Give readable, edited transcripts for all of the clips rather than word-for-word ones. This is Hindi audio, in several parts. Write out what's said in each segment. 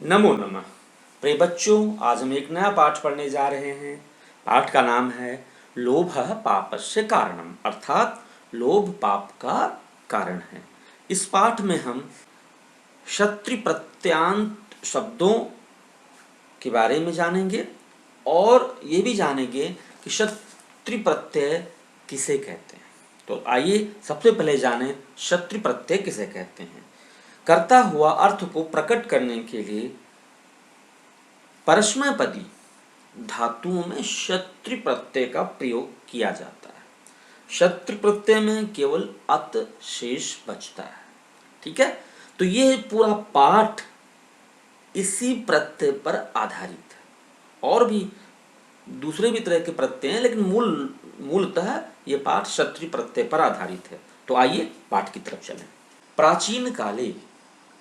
नमो नमः। प्रिय बच्चों, आज हम एक नया पाठ पढ़ने जा रहे हैं। पाठ का नाम है लोभः पापस्य कारणम, अर्थात लोभ पाप का कारण है। इस पाठ में हम शत्रु प्रत्यांत शब्दों के बारे में जानेंगे और ये भी जानेंगे कि शत्रु प्रत्यय किसे कहते हैं। तो आइए सबसे पहले जानें शत्रु प्रत्यय किसे कहते हैं। करता हुआ अर्थ को प्रकट करने के लिए परस्मैपदी धातुओं में शत्रु प्रत्यय का प्रयोग किया जाता है। शत्रु प्रत्यय में केवल अत शेष बचता है। ठीक है, तो ये पूरा पाठ इसी प्रत्यय पर आधारित है। और भी दूसरे भी तरह के प्रत्यय हैं, लेकिन मूलतः ये पाठ शत्रु प्रत्यय पर आधारित है। तो आइए पाठ की तरफ चलें। प्राचीन काले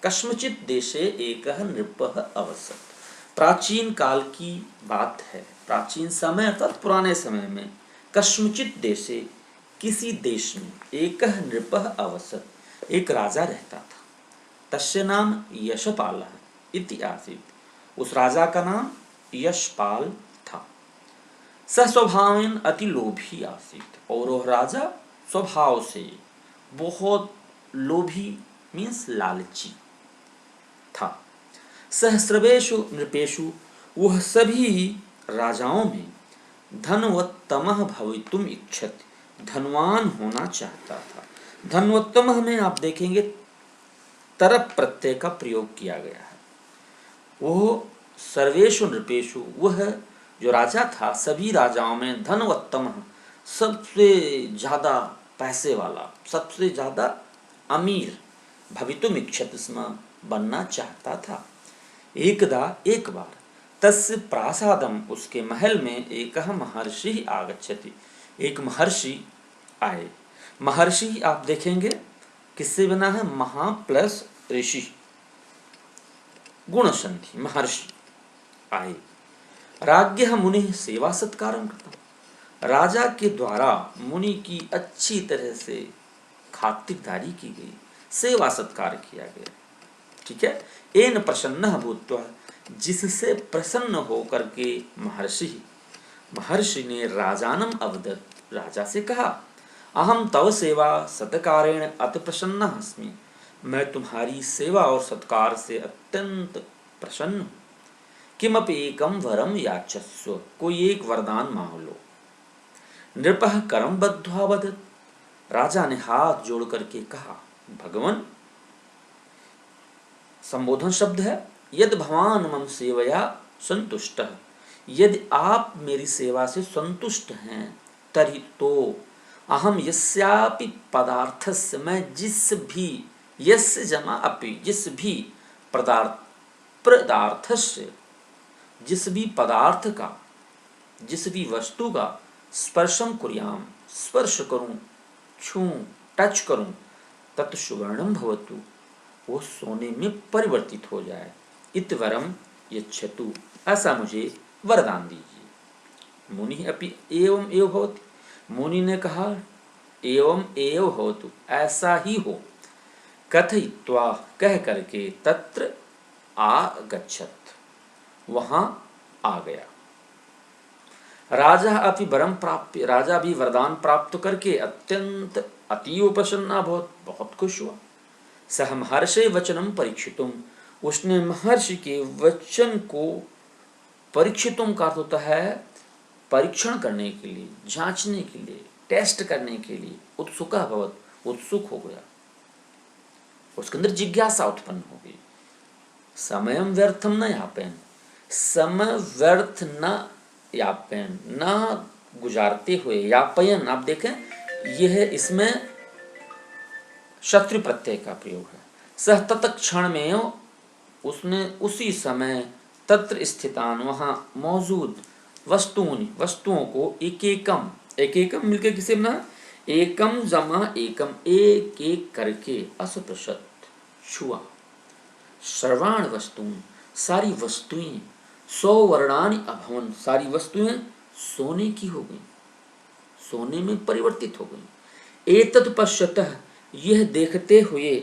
कस्मचित् देशे एकः नृपः अवसत्। प्राचीन काल की बात है, प्राचीन समय अर्थात पुराने समय में कस्मचित् देशे किसी देश में एकः नृपः अवसत्, एक राजा रहता था। तस्य नाम यशपालः इति आसीत्। उस राजा का नाम यशपाल था। सः स्वभावेन अति लोभी आसीत्, और वह राजा स्वभाव से बहुत लोभी मीन्स लालची था। सहस्रवेशु नृपेशु, वह सभी राजाओं में धनवत्तमः भवितुम इच्छति, धनवान होना चाहता था। धनवत्तमः में आप देखेंगे तरप प्रत्यय का प्रयोग किया गया है। वह सर्वेशु नृपेशु, वह जो राजा था सभी राजाओं में धनवत्तमः, सबसे ज्यादा पैसे वाला, सबसे ज्यादा अमीर, भवितुम इच्छति स्म, बनना चाहता था। एकदा एक बार तस्य प्रासादम, उसके महल में एकः महर्षि आगच्छति, एक महर्षि आए। महर्षि आप देखेंगे किससे बना है, महा प्लस ऋषि, गुण संधि, महर्षि आए। राज्ञः मुनि सेवा सत्कारं कृतम्, राजा के द्वारा मुनि की अच्छी तरह से खातिरदारी की गई, सेवा सत्कार किया गया। ठीक है, एन प्रसन्नः भूत्वा, जिससे प्रसन्न होकर के महर्षि ने राजानम अवदत्, राजा से कहा, अहम तव सेवा सत्कारेण अति प्रसन्नः अस्मि, मैं तुम्हारी सेवा और सत्कार से अत्यंत प्रसन्न हूँ। किमपि एकम वरम याचस्व, कोई एक वरदान मांग लो। नृपः करम बद्ध्वा वदत्, राजा ने हाथ जोड़ करके कहा, भगवान, संबोधन शब्द है, यदि भवान मम सेवया संतुष्टः, यदि आप मेरी सेवा से संतुष्ट हैं, तर्हि तो अहम यस्यापि पदार्थस्य, मैं जिस भी, यस्य जमा अपि, जिस भी पदार्थस्य, जिस भी पदार्थ का, जिस भी वस्तु का स्पर्शम कुर्याम, स्पर्श करूं, छूं, टच करूं, तत् सुवर्णम भवतु, वो सोने में परिवर्तित हो जाए। इतवरम यच्छतु, ऐसा मुझे वरदान दीजिए। मुनि अपि एवं एव भवति, मुनि ने कहा एवं एव भवतु, ऐसा ही हो। कथयित्वा, कह करके, तत्र आगच्छत्, वहां आ गया। राजा अपि वरम प्राप्य, राजा भी वरदान प्राप्त करके अत्यंत अतीव प्रसन्न, बहुत खुश हुआ। सह महर्षि वचनम परीक्षितुम, उसने महर्षि के वचन को, परीक्षितुम का अर्थ होता है परीक्षण करने के लिए, जांचने के लिए, टेस्ट करने के लिए, उत्सुका भवत, उत्सुक हो गया, उसके अंदर जिज्ञासा उत्पन्न हो गई। समयम व्यर्थम न यापयन, समय व्यर्थ न यापयन, न गुजारते हुए, यापयन आप देखें यह इसमें शत्रु प्रत्यय का प्रयोग है। सह तत्क्षण में, उसने उसी समय, तत्र स्थितान, वहां मौजूद, वस्तुओं को एक एकम मिलकर किसे बना, एकम जमा एकम, एक एक करके असप्रशत छुआ। सर्वाण वस्तुन, सारी वस्तुएं, 100 वर्णानि अभवन, सारी वस्तुएं सोने की हो गई, सोने में परिवर्तित हो गई। एतत् पश्यतः, यह देखते हुए,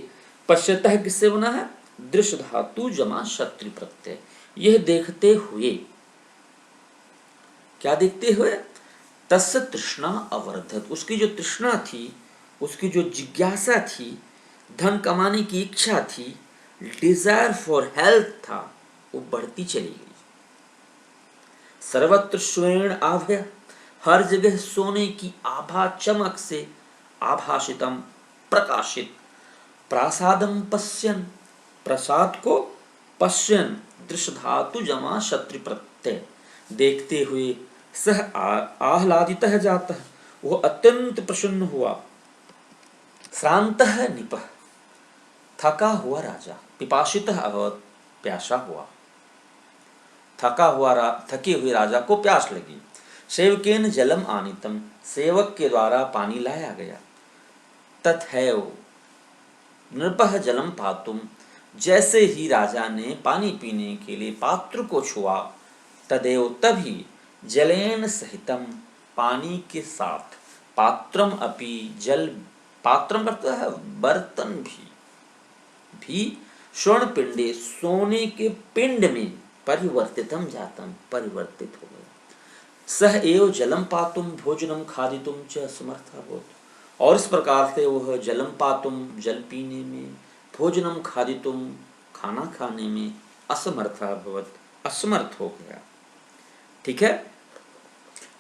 पश्यतः किससे बना है, दृश्य धातु जमा शत्रु प्रत्यय। यह देखते हुए, क्या देखते हुए, तस्य तृष्णा अवर्धत, उसकी जो तृष्णा थी, उसकी जो जिज्ञासा थी, धन कमाने की इच्छा थी, डिजायर फॉर हेल्थ था, वो बढ़ती चली गई। सर्वत्र स्वर्ण आभय, हर जगह सोने की आभा चमक से आभाषितम प्रकाशित, प्रासादम पश्यन, प्रसाद को, पश्यन दृश्य धातु जमा शत्रु प्रत्यय, देखते हुए, सह आह्लादितः जातः, वह अत्यंत प्रसन्न हुआ। श्रान्तः निपः, थका हुआ राजा, पिपासितः अभवत्, प्यासा हुआ। थके हुए राजा को प्यास लगी। सेवकेन जलम आनीतम, सेवक के द्वारा पानी लाया गया। तथैव नृपः जलम पातुम, जैसे ही राजा ने पानी पीने के लिए पात्र को छुआ, तदेव तभी जलेन सहितम, पानी के साथ, पात्रम अपि, जल, पात्रम करता है बर्तन भी स्वर्ण पिंडे, सोने के पिंड में, परिवर्तितम जातम, परिवर्तित हो गया। सह एव जलम पातुम भोजनम खादितुम च समर्थ अभवत्, और इस प्रकार से वह जलम पातुम, जल पीने में, भोजनम खादितुम, खाना खाने में, असमर्थ अभवत्, असमर्थ हो गया। ठीक है।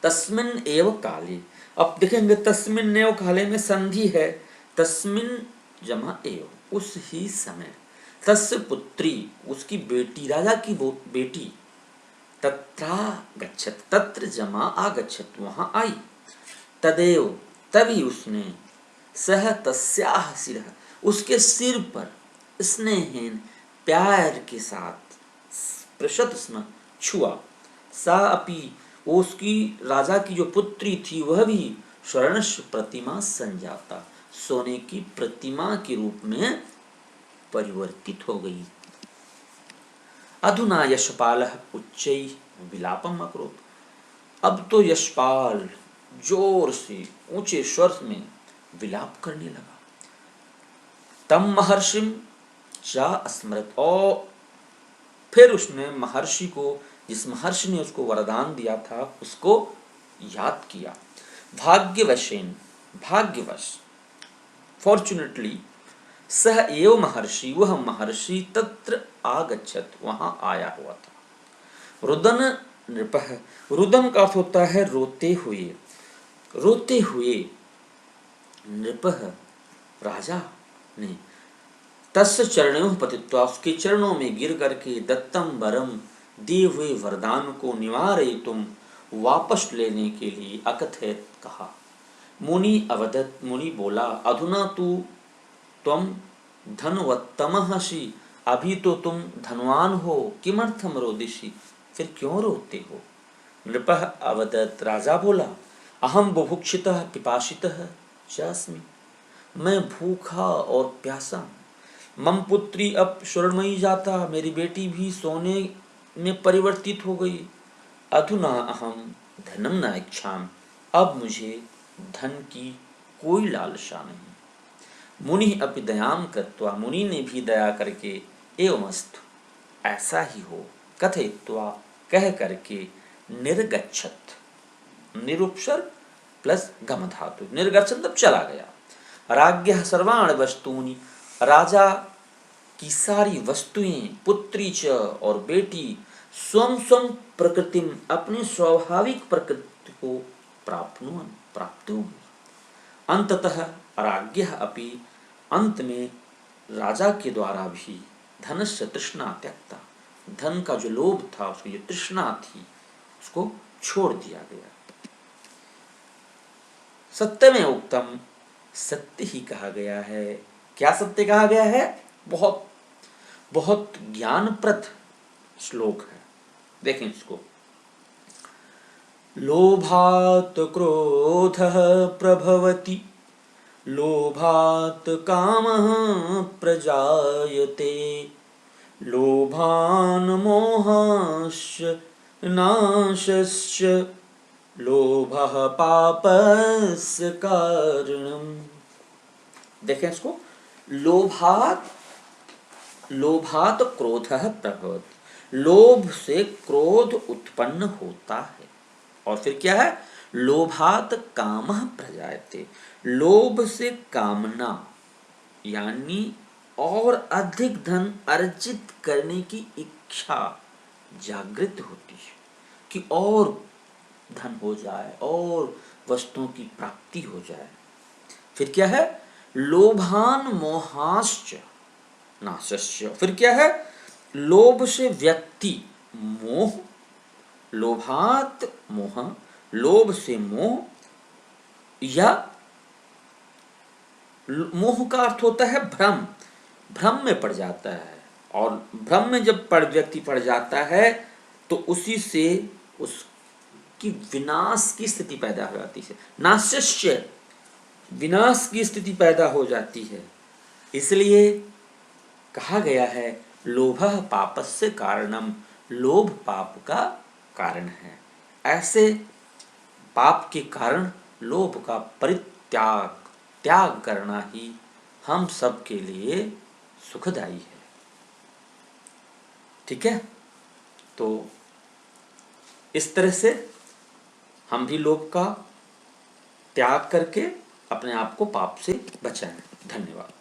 तस्मिन एव काले, अब देखेंगे तस्मिन एव काले में संधि है, तस्मिन जमा एव, उस ही समय, तस्य पुत्री, उसकी बेटी, राजा की बेटी, तत्रा गच्छत, तत्र जमा आगच्छत, वहां आई, तदेव तभी उसने, सह तस्याह सिरः, उसके सिर पर स्नेहन, प्यार के साथ, स्पृशत स्म, छुआ, सा अपि, वो उसकी राजा की जो पुत्री थी वह भी, स्वर्णस्य प्रतिमा संजाता, सोने की प्रतिमा के रूप में परिवर्तित हो गई। अधुना यशपालः उच्चैः विलापम अकरोत्, अब तो यशपाल जोर से ऊंचे स्वर में विलाप करने लगा। तम महर्षिम चा स्मृत, और फिर उसने महर्षि को, जिस महर्षि ने उसको वरदान दिया था, उसको याद किया। भाग्यवशेन, भाग्यवश, फॉर्चुनेटली, सह एव महर्षि, वह महर्षि, तत्र आगच्छत, वहां आया हुआ था। रुदन नृपः, रुदन का अर्थ होता है रोते हुए, रोते हुए, नृपः, राजा ने, तस्य चरणों पतित्वा, उसके चरणों में गिर करके, दत्तम वरम, दिए हुए वरदान को, निवारयितुम, वापस लेने के लिए, अकथयत, कहा। मुनि अवदत, मुनि बोला, अधुना तू त्वम धनवत्तमसि, अभी तो तुम धनवान हो, किमर्थम रोदिषि, फिर क्यों रोते हो। नृपः अवदत, राजा बोला, अहम बुभुक्षितः पिपासितः च अस्मि, मैं भूखा और प्यासा हूँ। मम पुत्री अब स्वर्णमयी जाता, मेरी बेटी भी सोने में परिवर्तित हो गई। अधुना अहम धनम न इच्छामि, अब मुझे धन की कोई लालसा नहीं। मुनि अपि दयाम कृत्वा, मुनि ने भी दया करके, एवमस्तु, ऐसा ही हो, कथयित्वा, कह करके, निर्गच्छत, निरुपसर्ग प्लस गम धातु, निर्गच्छत तब चला गया। राज्ञः सर्वाणि वस्तूनि, राजा की सारी वस्तुएं, पुत्री च, और बेटी, स्वम स्वम प्रकृतिम, अपनी स्वाभाविक प्रकृति को प्राप्नुवन, प्राप्त होगी। अंततः राज्ञः अपि, अंत में राजा के द्वारा भी, धनस्य तृष्णा त्यक्ता, धन का जो लोभ था, उसकी जो तृष्णा थी, उसको छोड़ दिया गया। सत्य में उत्तम, सत्य ही कहा गया है। क्या सत्य कहा गया है? बहुत बहुत ज्ञानप्रद श्लोक है, देखें इसको। लोभात् क्रोधः प्रभवति, लोभात् कामः प्रजायते, लोभान् मोहश्च नाशश्च, लोभः पापस्य कारणम्। देखें इसको, लोभात् लोभात क्रोधः प्रभवति, लोभ से क्रोध उत्पन्न होता है। और फिर क्या है, लोभात कामः प्रजायते, लोभ से कामना यानी और अधिक धन अर्जित करने की इच्छा जागृत होती है कि और धन हो जाए और वस्तुओं की प्राप्ति हो जाए। फिर क्या है, लोभान मोहाश्च नाशस्य, फिर क्या है, लोभ से व्यक्ति मोह, लोभात मोह, लोभ से मोह, या मोह का अर्थ होता है भ्रम, भ्रम में पड़ जाता है। और भ्रम में जब व्यक्ति पड़ जाता है तो उसी से उसकी विनाश की स्थिति पैदा हो जाती है, नाशस्य, विनाश की स्थिति पैदा हो जाती है। इसलिए कहा गया है लोभः पापस्य कारणम, लोभ पाप का कारण है। ऐसे पाप के कारण लोभ का परित्याग, त्याग करना ही हम सब के लिए सुखदायी है। ठीक है, तो इस तरह से हम भी लोभ का त्याग करके अपने आप को पाप से बचाएं। धन्यवाद।